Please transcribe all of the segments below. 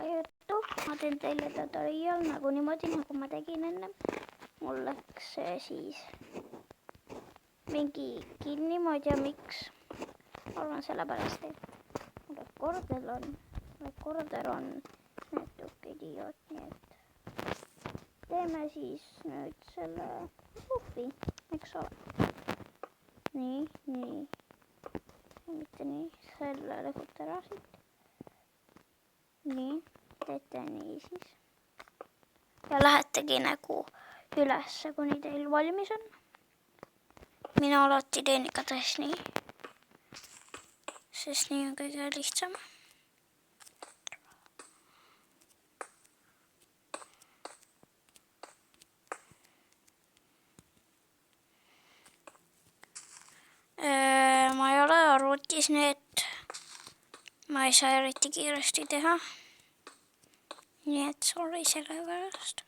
juttu. Ma teen teile tutorial nagu niimoodi, nagu ma tegin enne. Mul läks see siis mingi kinni, ma ei tea miks. Ma arvan sellepärast, et mul rekorder on natuke idioot, nii et teeme siis nüüd selle puhvi, eks ole. Nii. Mitte nii, selle lõhuta ära siit. Nii, teete nii siis. Ja lähetegi nagu ülesse, kuni teil valmis on. Mina alati teen igatahes nii. Sest nii on kõige lihtsam. Ma ei ole arvutis, nii et ma ei saa eriti kiiresti teha. Nii et sorry selle pärast.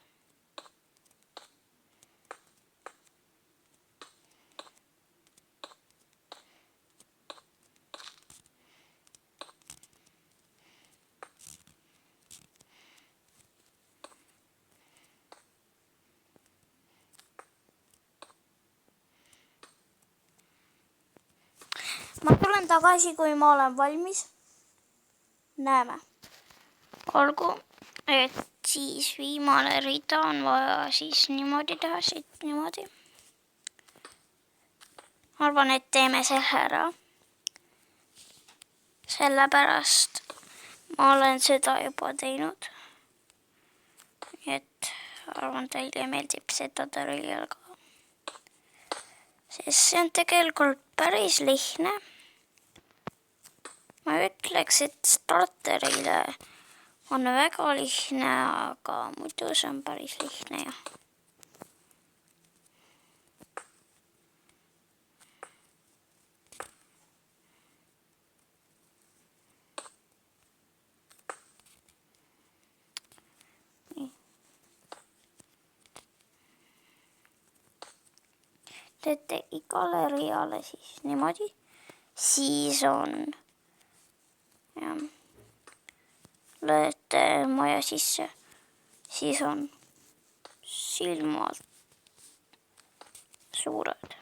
Ma tulen tagasi, kui ma olen valmis. Näeme. Olgu, et siis viimane rida on vaja siis niimoodi teha, siit niimoodi. Arvan, et teeme selle ära. Sellepärast ma olen seda juba teinud. Nii et arvan, teile meeldib seda tutorial ka. Sest see on tegelikult päris lihtne. Ma ütleks, et starterile on väga lihtne, aga muidu see on päris lihtne, jah. Nii. Teete igale reale siis niimoodi. Siis on... Ja. Lööte maja sisse, siis on silmad suured.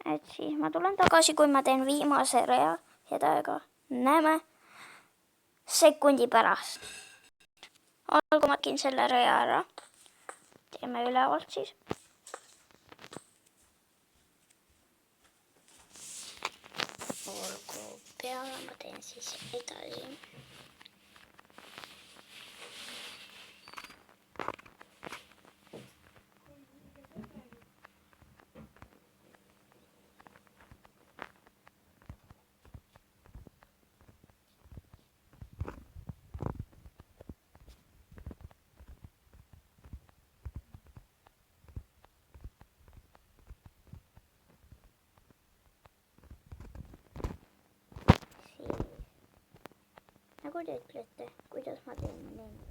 Et siis ma tulen tagasi, kui ma teen viimase rea ja täiega näeme sekundi pärast. Olgu, ma tegin selle rea ära. Teeme ülevalt siis. Olgu peale, ma teen siis edasi. Nagu te ütlete, kuidas ma teen neid.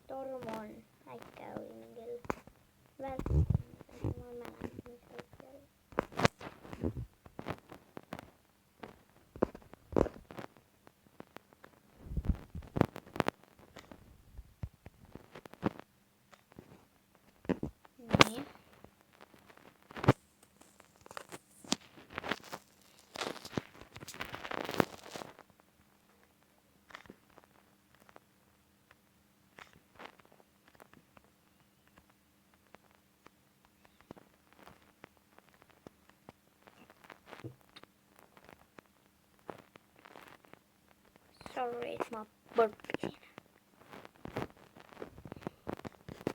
Torm on, äkki oli mingil vältel. Ma mäletan, mis äkki oli. Sorry, et ma põrpisin.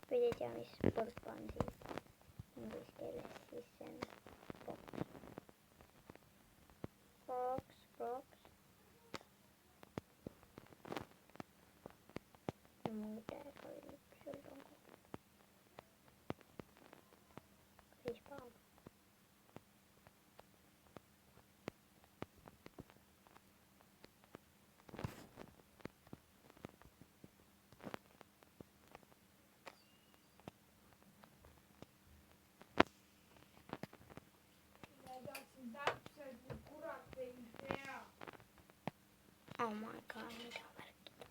Kui te tea, mis põrp on, siis inglise keeles, siis see on frogs. Muudega oli üks üldangu. Facepalm. Oh my god, mitä värkkiä.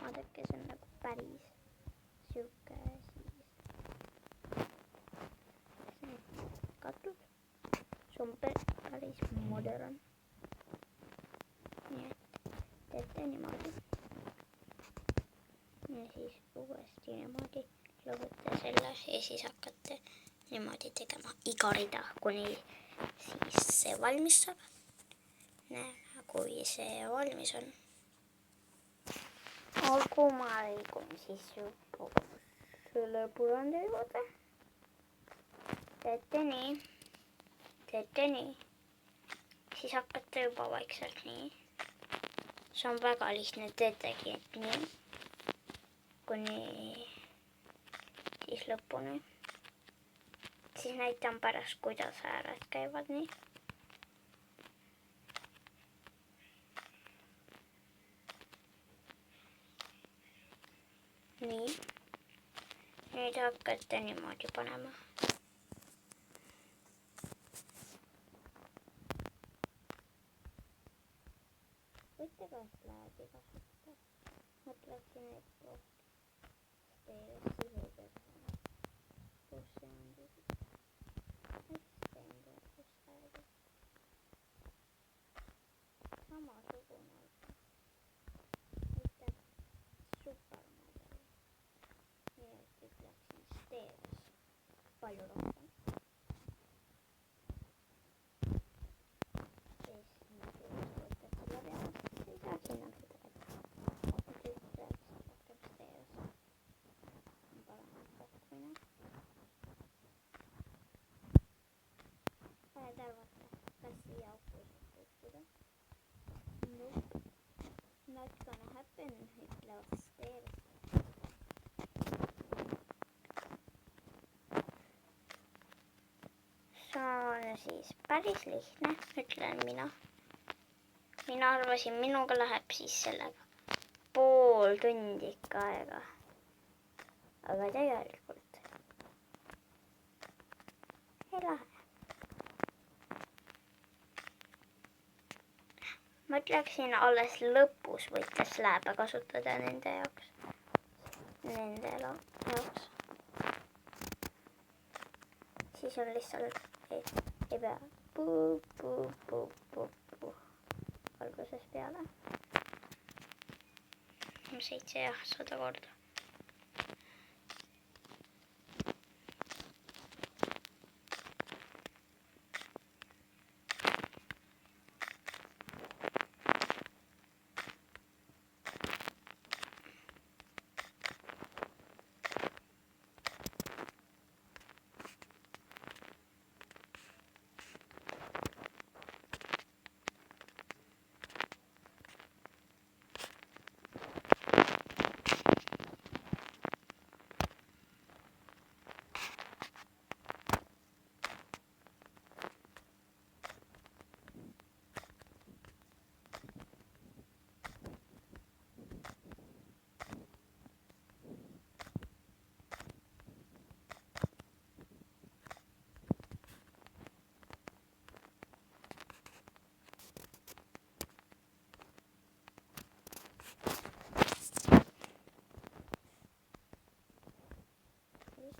Mä tekee sen niinku päris sykkää siis. Katsot? Se on päris modern. Niin, teette niimoodi. Ja siis uudesti niimoodi luvutte sillä ja siis hakkatte niimoodi tekemään ikarita, kun niin, siis se valmis saab. Näin, kui see valmis on. Alkumaalikum siis selle purandi juurde. Teette nii. Siis hakkate juba vaikselt nii. Se on väga lihtne, teetegi nii. Kuni siis lõpuni. Siis näitan pärast, kuidas äärad käivad nii. Nii. Nüüd hakkate niimoodi panema. Võite ka släädi kasutada. Mõtleksin, et teile sisu peaks. Kus see on siis? Teen tuoda släädi. Samasugune. Mitte supermodel. Nii et ütleksin steeres. Palju rohkem. Not gonna happen, ütlevad steeris. See on siis päris lihtne, ütlen mina. Mina arvasin, minuga läheb siis sellega pool tundi ikka aega. Aga tegelikult ei lähe. Ma ütleksin, alles lõpus võite slääbe kasutada nende jaoks. Siis on lihtsalt ei pea alguses peale. 7 ja 100 korda.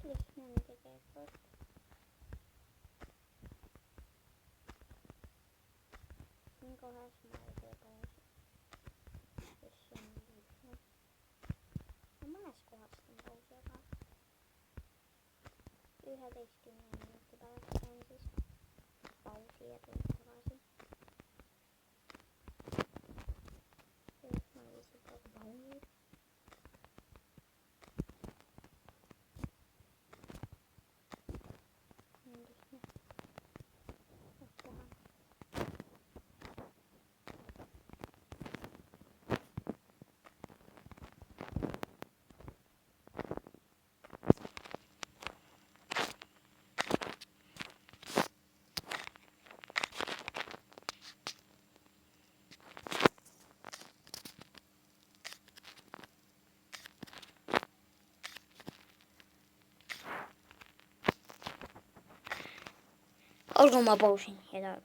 Lihtne tegelikult. Siinkohal ma ei tee pausi, sest see on lihtne. Ja mõnes kohas teen pausi, aga 11 minuutti pärast on siis pausi ja tulen takaisin. Nyt mä viisin täältä valmiin. Entäs ne? Tähän. Olkoon mä pausin hetken.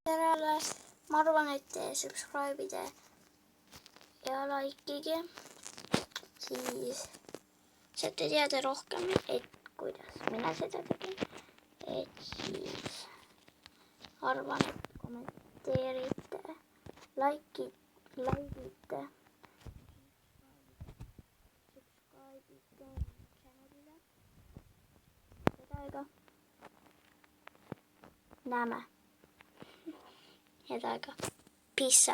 Tervetuloa. Mä arvan, että subscribe ja laikkige. Siis se ette tiedä rohkeammin, että kuidas minä sitä tekin. Et siis arvan, että kommenteeritte, laikitte, subscribitte channelille. Hetäikö? Nämä. Hetäikö? Peace out.